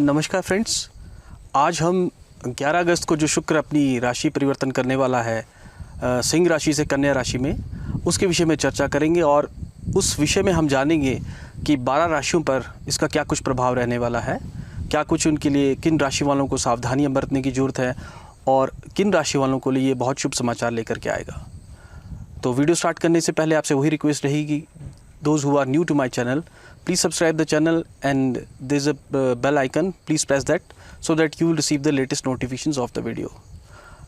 नमस्कार फ्रेंड्स, आज हम 11 अगस्त को जो शुक्र अपनी राशि परिवर्तन करने वाला है सिंह राशि से कन्या राशि में, उसके विषय में चर्चा करेंगे और उस विषय में हम जानेंगे कि 12 राशियों पर इसका क्या कुछ प्रभाव रहने वाला है, क्या कुछ उनके लिए किन राशि वालों को सावधानियां बरतने की ज़रूरत है और किन राशि वालों को लिए बहुत शुभ समाचार लेकर के आएगा। तो वीडियो स्टार्ट करने से पहले आपसे वही रिक्वेस्ट रहेगी, those who are new to my channel, please subscribe the channel and there's a bell icon, please press that so that you will receive the latest notifications of the video।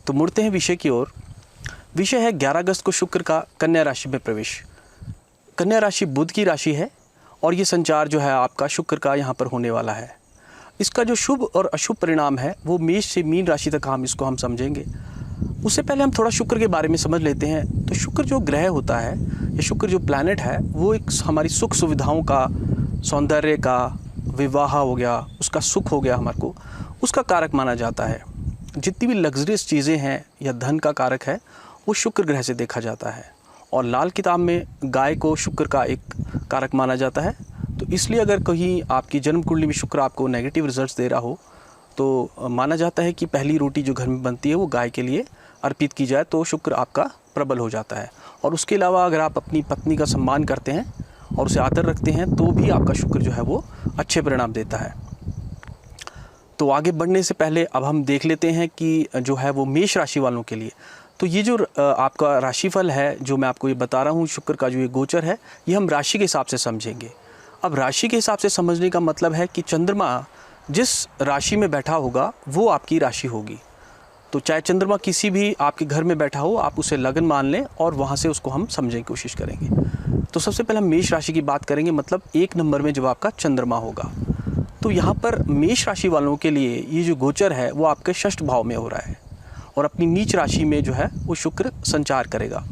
तो मुड़ते हैं विषय की ओर। विषय है 11 अगस्त को शुक्र का कन्या राशि में प्रवेश। कन्या राशि बुध की राशि है और ये संचार जो है आपका शुक्र का यहाँ पर होने वाला है। इसका जो शुभ और अशुभ परिणाम है वो मेष से मीन राशि तक हम समझेंगे। उससे पहले हम थोड़ा शुक्र के बारे में समझ लेते हैं। तो शुक्र जो ग्रह होता है या शुक्र जो प्लैनेट है वो एक हमारी सुख सुविधाओं का, सौंदर्य का, विवाह हो गया, उसका सुख हो गया, हमारे को उसका कारक माना जाता है। जितनी भी लग्जरियस चीज़ें हैं या धन का कारक है वो शुक्र ग्रह से देखा जाता है। और लाल किताब में गाय को शुक्र का एक कारक माना जाता है। तो इसलिए अगर कहीं आपकी जन्म कुंडली में शुक्र आपको नेगेटिव रिजल्ट्स दे रहा हो तो माना जाता है कि पहली रोटी जो घर में बनती है वो गाय के लिए अर्पित की जाए तो शुक्र आपका प्रबल हो जाता है। और उसके अलावा अगर आप अपनी पत्नी का सम्मान करते हैं और उसे आदर रखते हैं तो भी आपका शुक्र जो है वो अच्छे परिणाम देता है। तो आगे बढ़ने से पहले अब हम देख लेते हैं कि जो है वो मेष राशि वालों के लिए, तो ये जो आपका राशिफल है जो मैं आपको ये बता रहा हूँ, शुक्र का जो ये गोचर है ये हम राशि के हिसाब से समझेंगे। अब राशि के हिसाब से समझने का मतलब है कि चंद्रमा जिस राशि में बैठा होगा वो आपकी राशि होगी। तो चाहे चंद्रमा किसी भी आपके घर में बैठा हो, आप उसे लगन मान लें और वहाँ से उसको हम समझने की कोशिश करेंगे। तो सबसे पहले हम मेष राशि की बात करेंगे, मतलब 1 नंबर में जब आपका चंद्रमा होगा। तो यहाँ पर मेष राशि वालों के लिए ये जो गोचर है वो आपके षष्ठ भाव में हो रहा है और अपनी नीच राशि में जो है वो शुक्र संचार करेगा।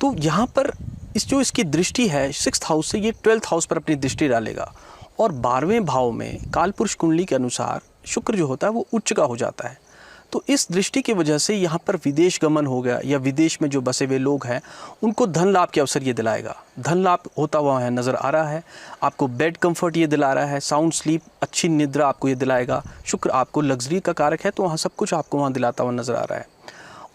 तो यहाँ पर इसकी दृष्टि है 6th हाउस से, ये 12th हाउस पर अपनी दृष्टि डालेगा और 12वें भाव में कालपुरुष कुंडली के अनुसार शुक्र जो होता है वो उच्च का हो जाता है। तो इस दृष्टि की वजह से यहाँ पर विदेश गमन हो गया या विदेश में जो बसे हुए लोग हैं उनको धन लाभ के अवसर ये दिलाएगा। धन लाभ होता हुआ है नज़र आ रहा है, आपको बेड कंफर्ट ये दिला रहा है, साउंड स्लीप, अच्छी निद्रा आपको ये दिलाएगा। शुक्र आपको लग्जरी का कारक है तो वहाँ सब कुछ आपको वहाँ दिलाता हुआ नज़र आ रहा है।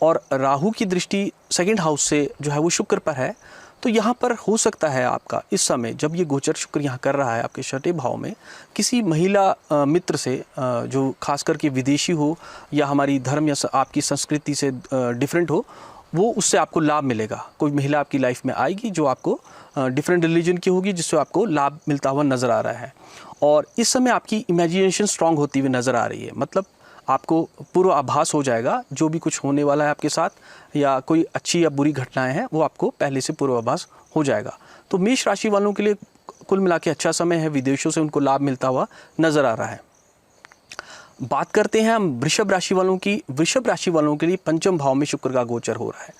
और राहु की दृष्टि 2nd हाउस से जो है वो शुक्र पर है। तो यहाँ पर हो सकता है आपका इस समय जब ये गोचर शुक्र यहाँ कर रहा है आपके 6ठे भाव में, किसी महिला मित्र से जो खास करके विदेशी हो या हमारी धर्म या आपकी संस्कृति से डिफरेंट हो, वो उससे आपको लाभ मिलेगा। कोई महिला आपकी लाइफ में आएगी जो आपको डिफरेंट रिलीजन की होगी जिससे आपको लाभ मिलता हुआ नज़र आ रहा है। और इस समय आपकी इमेजिनेशन स्ट्रांग होती हुई नज़र आ रही है, मतलब आपको पूर्व आभास हो जाएगा जो भी कुछ होने वाला है आपके साथ या कोई अच्छी या बुरी घटनाएं हैं वो आपको पहले से पूर्व आभास हो जाएगा। तो मेष राशि वालों के लिए कुल मिला के अच्छा समय है, विदेशों से उनको लाभ मिलता हुआ नज़र आ रहा है। बात करते हैं हम वृषभ राशि वालों की। वृषभ राशि वालों के लिए 5म भाव में शुक्र का गोचर हो रहा है।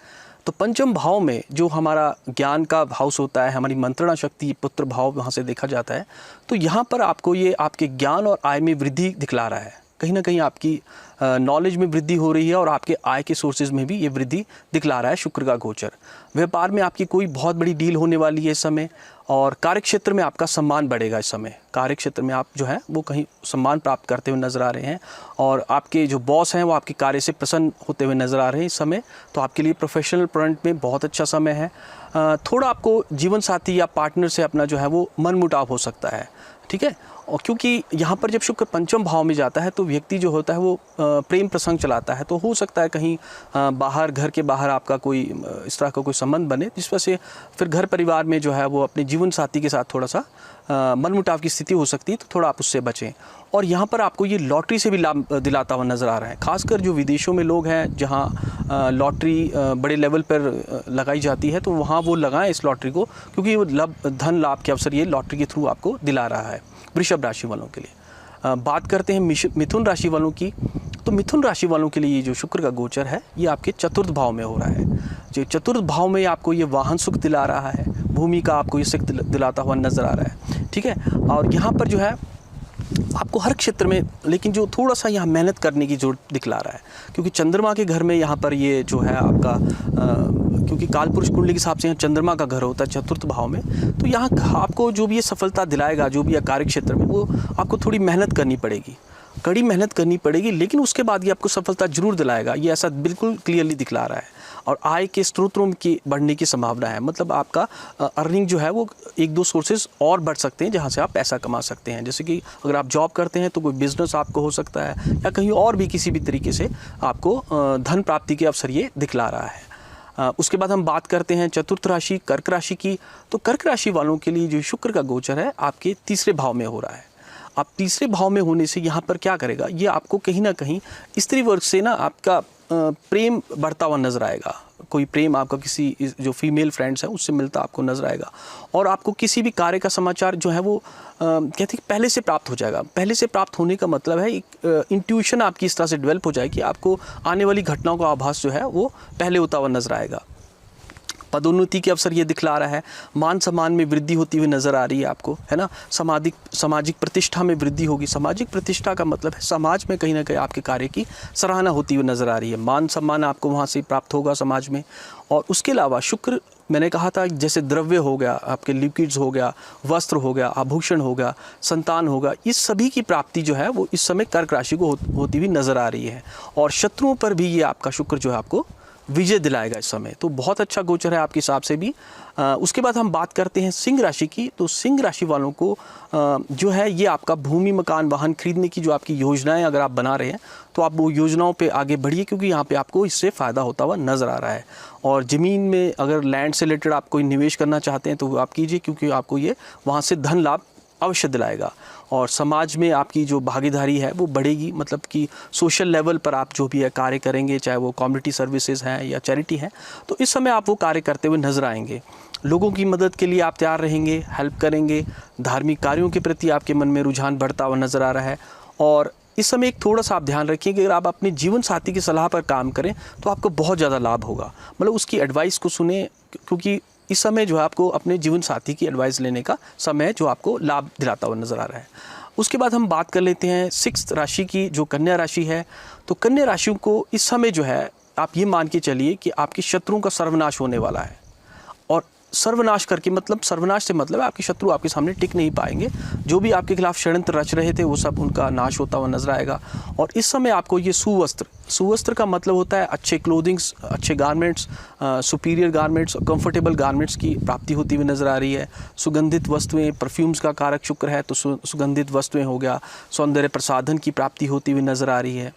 तो 5म भाव में जो हमारा ज्ञान का हाउस होता है, हमारी मंत्रणा शक्ति, पुत्र भाव वहाँ से देखा जाता है। तो यहाँ पर आपको ये आपके ज्ञान और आय में वृद्धि दिखला रहा है। कहीं ना कहीं आपकी नॉलेज में वृद्धि हो रही है और आपके आय के सोर्सेज में भी ये वृद्धि दिखला रहा है शुक्र का गोचर। व्यापार में आपकी कोई बहुत बड़ी डील होने वाली है इस समय और कार्यक्षेत्र में आपका सम्मान बढ़ेगा। इस समय कार्यक्षेत्र में आप जो है वो कहीं सम्मान प्राप्त करते हुए नज़र आ रहे हैं और आपके जो बॉस हैं वो आपके कार्य से प्रसन्न होते हुए नज़र आ रहे हैं इस समय। तो आपके लिए प्रोफेशनल फ्रंट में बहुत अच्छा समय है। थोड़ा आपको जीवन साथी या पार्टनर से अपना जो है वो मनमुटाव हो सकता है, ठीक है। और क्योंकि यहाँ पर जब शुक्र 5म भाव में जाता है तो व्यक्ति जो होता है वो प्रेम प्रसंग चलाता है। तो हो सकता है कहीं बाहर, घर के बाहर आपका कोई इस तरह का कोई संबंध बने जिस वजह से फिर घर परिवार में जो है वो अपने जीवन साथी के साथ थोड़ा सा मनमुटाव की स्थिति हो सकती है। तो थोड़ा आप उससे बचें। और यहाँ पर आपको ये लॉटरी से भी लाभ दिलाता हुआ नज़र आ रहा है। खासकर जो विदेशों में लोग हैं जहाँ लॉटरी बड़े लेवल पर लगाई जाती है तो वहाँ वो लगाएं इस लॉटरी को, क्योंकि वो धन लाभ के अवसर ये लॉटरी के थ्रू आपको दिला रहा है वृषभ राशि वालों के लिए। बात करते हैं मिथुन राशि वालों की। तो मिथुन राशि वालों के लिए ये जो शुक्र का गोचर है ये आपके 4th भाव में हो रहा है। जो 4th भाव में आपको ये वाहन सुख दिला रहा है, भूमि का आपको ये सुख दिलाता हुआ नज़र आ रहा है, ठीक है। और यहाँ पर जो है आपको हर क्षेत्र में, लेकिन जो थोड़ा सा यहाँ मेहनत करने की जरूरत दिखला रहा है, क्योंकि चंद्रमा के घर में यहाँ पर ये जो है आपका क्योंकि कालपुरुष कुंडली के हिसाब से यहाँ चंद्रमा का घर होता है 4th भाव में, तो यहाँ आपको जो भी ये सफलता दिलाएगा, जो भी कार्य क्षेत्र में, वो आपको थोड़ी मेहनत करनी पड़ेगी। कड़ी मेहनत करनी पड़ेगी, लेकिन उसके बाद ये आपको सफलता जरूर दिलाएगा, ये ऐसा बिल्कुल क्लियरली दिखला रहा है। और आय के स्रोतों की बढ़ने की संभावना है, मतलब आपका अर्निंग जो है वो 1-2 सोर्सेज और बढ़ सकते हैं जहाँ से आप पैसा कमा सकते हैं। जैसे कि अगर आप जॉब करते हैं तो कोई बिजनेस आपको हो सकता है, या कहीं और भी किसी भी तरीके से आपको धन प्राप्ति के अवसर ये दिखला रहा है। उसके बाद हम बात करते हैं चतुर्थ राशि कर्क राशि की। तो कर्क राशि वालों के लिए जो शुक्र का गोचर है आपके तीसरे भाव में हो रहा है। आप तीसरे भाव में होने से यहाँ पर क्या करेगा, ये आपको कहीं ना कहीं स्त्री वर्ग से ना आपका प्रेम बढ़ता हुआ नजर आएगा। कोई प्रेम आपका किसी जो फीमेल फ्रेंड्स हैं उससे मिलता आपको नजर आएगा, और आपको किसी भी कार्य का समाचार जो है वो कहते हैं पहले से प्राप्त हो जाएगा। पहले से प्राप्त होने का मतलब है एक इंट्यूशन आपकी इस तरह से डेवलप हो जाएगी, आपको आने वाली घटनाओं का आभास जो है वो पहले होता हुआ नजर आएगा। पदोन्नति के अवसर ये दिखला रहा है। मान सम्मान में वृद्धि होती हुई नज़र आ रही है आपको, है ना। सामाजिक प्रतिष्ठा में वृद्धि होगी। सामाजिक प्रतिष्ठा का मतलब है समाज में कहीं ना कहीं आपके कार्य की सराहना होती हुई नज़र आ रही है। मान सम्मान आपको वहाँ से प्राप्त होगा समाज में। और उसके अलावा शुक्र, मैंने कहा था जैसे द्रव्य हो गया, आपके लिक्विड्स हो गया, वस्त्र हो गया, आभूषण हो गया, संतान होगा, इस सभी की प्राप्ति जो है वो इस समय कर्क राशि को होती हुई नज़र आ रही है। और शत्रुओं पर भी ये आपका शुक्र जो है आपको विजय दिलाएगा इस समय। तो बहुत अच्छा गोचर है आपके हिसाब से भी। उसके बाद हम बात करते हैं सिंह राशि की। तो सिंह राशि वालों को जो है ये आपका भूमि मकान वाहन खरीदने की जो आपकी योजनाएं अगर आप बना रहे हैं तो आप वो योजनाओं पे आगे बढ़िए, क्योंकि यहाँ पे आपको इससे फ़ायदा होता हुआ नज़र आ रहा है। और ज़मीन में अगर लैंड से रिलेटेड आप कोई निवेश करना चाहते हैं तो वो आप कीजिए, क्योंकि आपको ये वहाँ से धन लाभ अवश्य दिलाएगा। और समाज में आपकी जो भागीदारी है वो बढ़ेगी, मतलब कि सोशल लेवल पर आप जो भी है कार्य करेंगे, चाहे वो कम्युनिटी सर्विसेज हैं या चैरिटी हैं, तो इस समय आप वो कार्य करते हुए नजर आएंगे। लोगों की मदद के लिए आप तैयार रहेंगे, हेल्प करेंगे। धार्मिक कार्यों के प्रति आपके मन में रुझान बढ़ता हुआ नजर आ रहा है। और इस समय एक थोड़ा सा आप ध्यान रखिए कि अगर आप अपने जीवन साथी की सलाह पर काम करें तो आपको बहुत ज़्यादा लाभ होगा, मतलब उसकी एडवाइस को सुने, क्योंकि इस समय जो है आपको अपने जीवन साथी की एडवाइस लेने का समय है जो आपको लाभ दिलाता हुआ नज़र आ रहा है। उसके बाद हम बात कर लेते हैं 6th राशि की, जो कन्या राशि है। तो कन्या राशि को इस समय जो है आप ये मान के चलिए कि आपके शत्रुओं का सर्वनाश होने वाला है। और सर्वनाश करके मतलब, सर्वनाश से मतलब है आपके शत्रु आपके सामने टिक नहीं पाएंगे। जो भी आपके खिलाफ षड्यंत्र रच रहे थे वो सब उनका नाश होता हुआ नजर आएगा। और इस समय आपको ये सुवस्त्र का मतलब होता है अच्छे क्लोथिंग्स, अच्छे garments, superior garments, comfortable garments की प्राप्ति होती हुई नज़र आ रही है। सुगंधित वस्तुएं, परफ्यूम्स का कारक शुक्र है तो सुगंधित वस्तुएं हो गया, सौंदर्य प्रसाधन की प्राप्ति होती हुई नज़र आ रही है।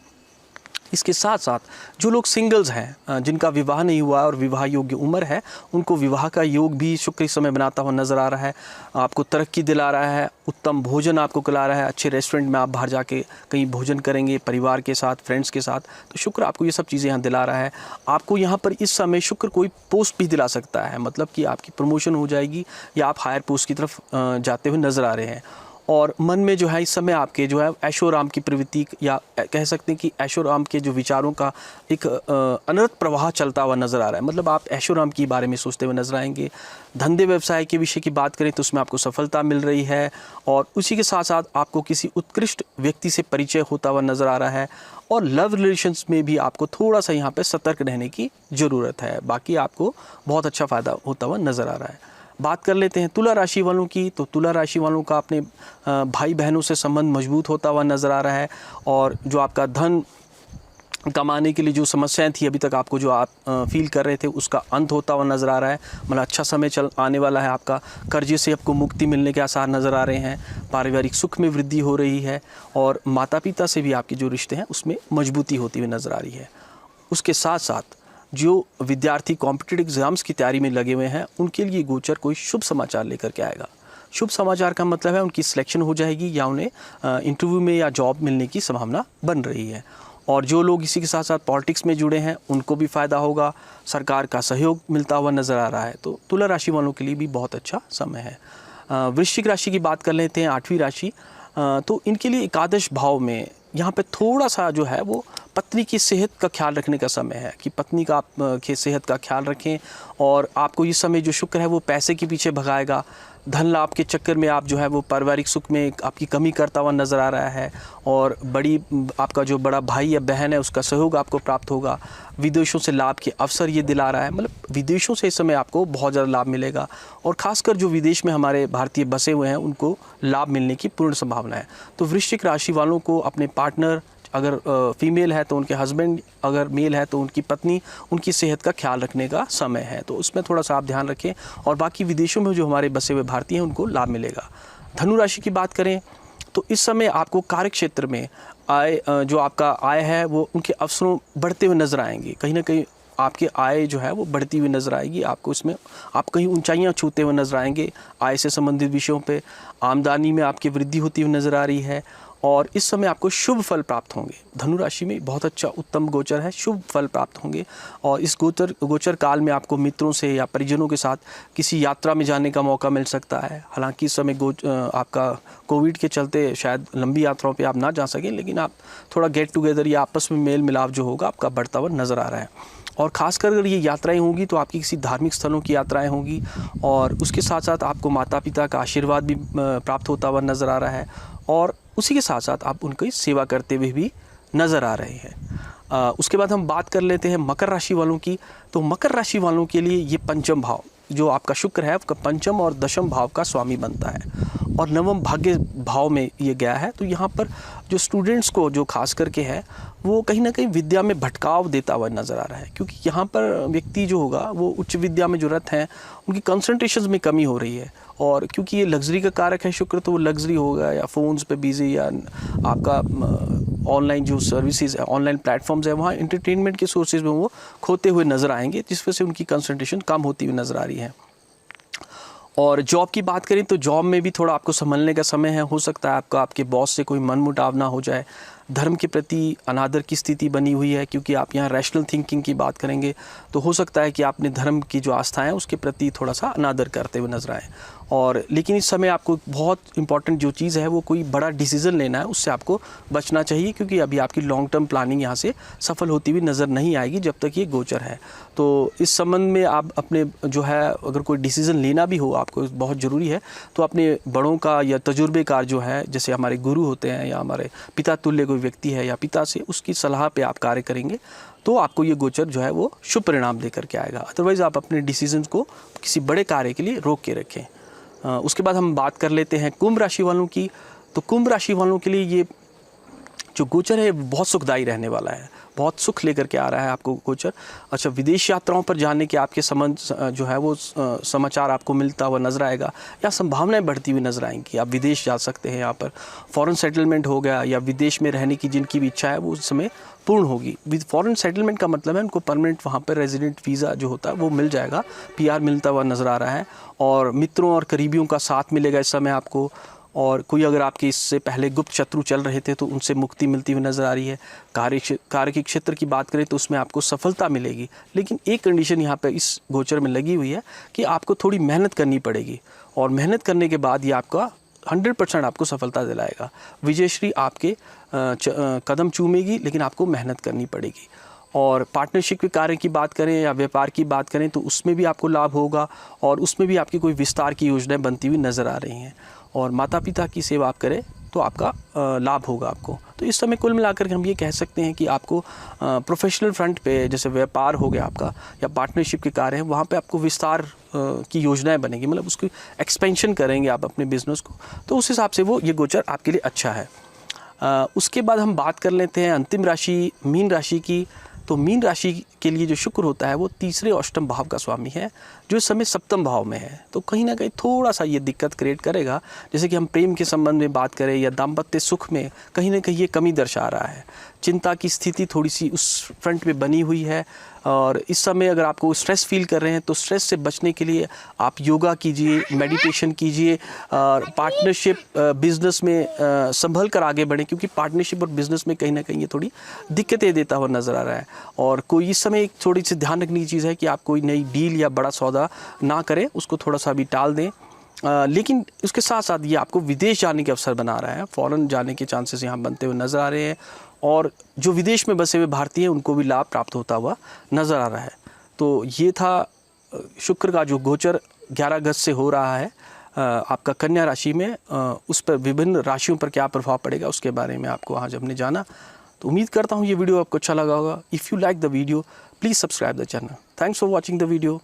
इसके साथ साथ जो लोग सिंगल्स हैं, जिनका विवाह नहीं हुआ और विवाह योग्य उम्र है, उनको विवाह का योग भी शुक्र इस समय बनाता हुआ नज़र आ रहा है। आपको तरक्की दिला रहा है, उत्तम भोजन आपको खिला रहा है। अच्छे रेस्टोरेंट में आप बाहर जाके कहीं भोजन करेंगे परिवार के साथ, फ्रेंड्स के साथ, तो शुक्र आपको ये सब चीज़ें यहाँ दिला रहा है। आपको यहाँ पर इस समय शुक्र कोई पोस्ट भी दिला सकता है, मतलब कि आपकी प्रमोशन हो जाएगी या आप हायर पोस्ट की तरफ जाते हुए नज़र आ रहे हैं। और मन में जो है इस समय आपके जो है ऐशोराम की प्रवृत्ति, या कह सकते हैं कि ऐशोराम के जो विचारों का एक अनर्थ प्रवाह चलता हुआ नज़र आ रहा है। मतलब आप ऐशोराम के बारे में सोचते हुए नजर आएंगे। धंधे व्यवसाय के विषय की बात करें तो उसमें आपको सफलता मिल रही है। और उसी के साथ साथ आपको किसी उत्कृष्ट व्यक्ति से परिचय होता हुआ नज़र आ रहा है। और लव रिलेशंस में भी आपको थोड़ा सा यहाँ पर सतर्क रहने की ज़रूरत है। बाकी आपको बहुत अच्छा फ़ायदा होता हुआ नज़र आ रहा है। बात कर लेते हैं तुला राशि वालों की। तो तुला राशि वालों का अपने भाई बहनों से संबंध मजबूत होता हुआ नज़र आ रहा है। और जो आपका धन कमाने के लिए जो समस्याएं थी अभी तक आपको, जो आप फील कर रहे थे, उसका अंत होता हुआ नज़र आ रहा है। मतलब अच्छा समय चल आने वाला है आपका। कर्जे से आपको मुक्ति मिलने के आसार नज़र आ रहे हैं। पारिवारिक सुख में वृद्धि हो रही है। और माता पिता से भी आपके जो रिश्ते हैं उसमें मजबूती होती हुई नज़र आ रही है। उसके साथ साथ जो विद्यार्थी कॉम्पिटिटिव एग्ज़ाम्स की तैयारी में लगे हुए हैं उनके लिए गोचर कोई शुभ समाचार लेकर के आएगा। शुभ समाचार का मतलब है उनकी सिलेक्शन हो जाएगी या उन्हें इंटरव्यू में या जॉब मिलने की संभावना बन रही है। और जो लोग इसी के साथ साथ पॉलिटिक्स में जुड़े हैं उनको भी फ़ायदा होगा। सरकार का सहयोग मिलता हुआ नज़र आ रहा है। तो तुला राशि वालों के लिए भी बहुत अच्छा समय है। वृश्चिक राशि की बात कर लेते हैं, 8वीं राशि। तो इनके लिए एकादश भाव में यहाँ पे थोड़ा सा जो है वो पत्नी की सेहत का ख्याल रखने का समय है कि पत्नी का आप की सेहत का ख्याल रखें। और आपको इस समय जो शुक्र है वो पैसे के पीछे भगाएगा, धन लाभ के चक्कर में आप जो है वो पारिवारिक सुख में आपकी कमी करता हुआ नज़र आ रहा है। और आपका जो बड़ा भाई या बहन है उसका सहयोग आपको प्राप्त होगा। विदेशों से लाभ के अवसर ये दिला रहा है, मतलब विदेशों से इस समय आपको बहुत ज़्यादा लाभ मिलेगा। और ख़ासकर जो विदेश में हमारे भारतीय बसे हुए हैं उनको लाभ मिलने की पूर्ण संभावना है। तो वृश्चिक राशि वालों को अपने पार्टनर, अगर फीमेल है तो उनके हस्बैंड, अगर मेल है तो उनकी पत्नी, उनकी सेहत का ख्याल रखने का समय है। तो उसमें थोड़ा सा आप ध्यान रखें। और बाकी विदेशों में जो हमारे बसे हुए भारतीय हैं उनको लाभ मिलेगा। धनु राशि की बात करें तो इस समय आपको कार्य क्षेत्र में आय, जो आपका आय है वो उनके अवसरों बढ़ते हुए नज़र आएंगे। कहीं ना कहीं आपकी आय जो है वो बढ़ती हुई नज़र आएगी। आपको इसमें आप कहीं ऊंचाइयां छूते हुए नज़र आएंगे। आय से संबंधित विषयों पे आमदनी में आपकी वृद्धि होती हुई नज़र आ रही है। और इस समय आपको शुभ फल प्राप्त होंगे। धनु राशि में बहुत अच्छा उत्तम गोचर है, शुभ फल प्राप्त होंगे। और इस गोचर काल में आपको मित्रों से या परिजनों के साथ किसी यात्रा में जाने का मौका मिल सकता है। हालांकि इस समय आपका कोविड के चलते शायद लंबी यात्राओं पे आप ना जा सकें, लेकिन आप थोड़ा गेट टुगेदर या आपस में मेल मिलाप जो होगा आपका बढ़ता हुआ नज़र आ रहा है। और ख़ासकर अगर ये यात्राएं होंगी तो आपकी किसी धार्मिक स्थलों की यात्राएं होंगी। और उसके साथ साथ आपको माता पिता का आशीर्वाद भी प्राप्त होता हुआ नज़र आ रहा है। और उसी के साथ साथ आप उनकी सेवा करते हुए भी नज़र आ रहे हैं। उसके बाद हम बात कर लेते हैं मकर राशि वालों की। तो मकर राशि वालों के लिए ये पंचम भाव जो आपका शुक्र है आपका पंचम और दशम भाव का स्वामी बनता है और नवम भाग्य भाव में ये गया है। तो यहाँ पर जो स्टूडेंट्स को जो खास करके है वो कहीं ना कहीं विद्या में भटकाव देता हुआ नज़र आ रहा है, क्योंकि यहाँ पर व्यक्ति जो होगा वो उच्च विद्या में जो रत हैं उनकी कंसंट्रेशन में कमी हो रही है। और क्योंकि ये लग्जरी का कारक है शुक्र, तो वो लग्जरी होगा या फ़ोन्स पे बिजी या आपका ऑनलाइन जो सर्विसेज है, ऑनलाइन प्लेटफॉर्म्स है, वहाँ एंटरटेनमेंट के सोर्सेज में वो खोते हुए नज़र आएंगे, जिस वजह से उनकी कंसंट्रेशन कम होती हुई नज़र आ रही है। और जॉब की बात करें तो जॉब में भी थोड़ा आपको संभलने का समय है। हो सकता है आपके बॉस से कोई मनमुटाव ना हो जाए। धर्म के प्रति अनादर की स्थिति बनी हुई है, क्योंकि आप यहाँ रैशनल थिंकिंग की बात करेंगे तो हो सकता है कि आपने धर्म की जो आस्था है उसके प्रति थोड़ा सा अनादर करते हुए नजर आए। और लेकिन इस समय आपको बहुत इंपॉर्टेंट जो चीज़ है वो कोई बड़ा डिसीज़न लेना है, उससे आपको बचना चाहिए, क्योंकि अभी आपकी लॉन्ग टर्म प्लानिंग यहाँ से सफल होती हुई नज़र नहीं आएगी जब तक ये गोचर है। तो इस संबंध में आप अपने जो है अगर कोई डिसीज़न लेना भी हो आपको बहुत ज़रूरी है तो अपने बड़ों का या तजुर्बेकार जो है, जैसे हमारे गुरु होते हैं या हमारे पिता तुल्य कोई व्यक्ति है या पिता से, उसकी सलाह पे आप कार्य करेंगे तो आपको ये गोचर जो है वो शुभ परिणाम देकर के आएगा। अदरवाइज़ आप अपने डिसीजंस को किसी बड़े कार्य के लिए रोक के रखें। उसके बाद हम बात कर लेते हैं कुंभ राशि वालों की। तो कुंभ राशि वालों के लिए ये जो गोचर है बहुत सुखदायी रहने वाला है, बहुत सुख लेकर के आ रहा है आपको गोचर। अच्छा, विदेश यात्राओं पर जाने के आपके संबंध जो है वो समाचार आपको मिलता हुआ नजर आएगा या संभावनाएं बढ़ती हुई नजर आएंगी। आप विदेश जा सकते हैं, यहाँ पर फॉरेन सेटलमेंट हो गया या विदेश में रहने की जिनकी भी इच्छा है वो उस समय पूर्ण होगी। विद फॉरेन सेटलमेंट का मतलब है उनको परमानेंट वहाँ पर रेजिडेंट वीज़ा जो होता है वो मिल जाएगा, पीआर मिलता हुआ नज़र आ रहा है। और मित्रों और करीबियों का साथ मिलेगा इस समय आपको। और कोई अगर आपके इससे पहले गुप्त शत्रु चल रहे थे तो उनसे मुक्ति मिलती हुई नज़र आ रही है। कार्य के क्षेत्र की बात करें तो उसमें आपको सफलता मिलेगी, लेकिन एक कंडीशन यहाँ पे इस गोचर में लगी हुई है कि आपको थोड़ी मेहनत करनी पड़ेगी और मेहनत करने के बाद ये आपका 100% आपको सफलता दिलाएगा। विजयश्री आपके कदम चूमेगी, लेकिन आपको मेहनत करनी पड़ेगी। और पार्टनरशिप के कार्य की बात करें या व्यापार की बात करें तो उसमें भी आपको लाभ होगा और उसमें भी आपकी कोई विस्तार की योजनाएं बनती हुई नज़र आ रही हैं। और माता पिता की सेवा आप करें तो आपका लाभ होगा आपको। तो इस समय कुल मिलाकर के हम ये कह सकते हैं कि आपको प्रोफेशनल फ्रंट पे, जैसे व्यापार हो गया आपका या पार्टनरशिप के कार्य हैं, वहाँ पे आपको विस्तार की योजनाएं बनेंगी, मतलब उसकी एक्सपेंशन करेंगे आप अपने बिजनेस को, तो उस हिसाब से वो ये गोचर आपके लिए अच्छा है। उसके बाद हम बात कर लेते हैं अंतिम राशि मीन राशि की। तो मीन राशि के लिए जो शुक्र होता है वो तीसरे और अष्टम भाव का स्वामी है, जो इस समय सप्तम भाव में है। तो कहीं ना कहीं थोड़ा सा ये दिक्कत क्रिएट करेगा, जैसे कि हम प्रेम के संबंध में बात करें या दाम्पत्य सुख में कहीं ना कहीं ये कमी दर्शा रहा है। चिंता की स्थिति थोड़ी सी उस फ्रंट पे बनी हुई है। और इस समय अगर आपको स्ट्रेस फील कर रहे हैं तो स्ट्रेस से बचने के लिए आप योगा कीजिए, मेडिटेशन कीजिए, और पार्टनरशिप बिजनेस में संभल कर आगे बढ़ें, क्योंकि पार्टनरशिप और बिजनेस में कहीं ना कहीं ये थोड़ी दिक्कतें देता हुआ नज़र आ रहा है। और कोई इस समय एक थोड़ी सी ध्यान रखने की चीज़ है कि आप कोई नई डील या बड़ा सौदा ना करें, उसको थोड़ा सा भी टाल दें। लेकिन उसके साथ साथ ये आपको विदेश जाने के अवसर बना रहा है, फॉरेन जाने के चांसेस यहाँ बनते हुए नज़र आ रहे हैं। और जो विदेश में बसे हुए भारतीय हैं उनको भी लाभ प्राप्त होता हुआ नज़र आ रहा है। तो ये था शुक्र का जो गोचर 11 अगस्त से हो रहा है आपका कन्या राशि में, उस पर विभिन्न राशियों पर क्या प्रभाव पड़ेगा उसके बारे में आपको आज हमने जाना। तो उम्मीद करता हूँ ये वीडियो आपको अच्छा लगा होगा। If you like the video please subscribe the channel. Thanks for watching the video.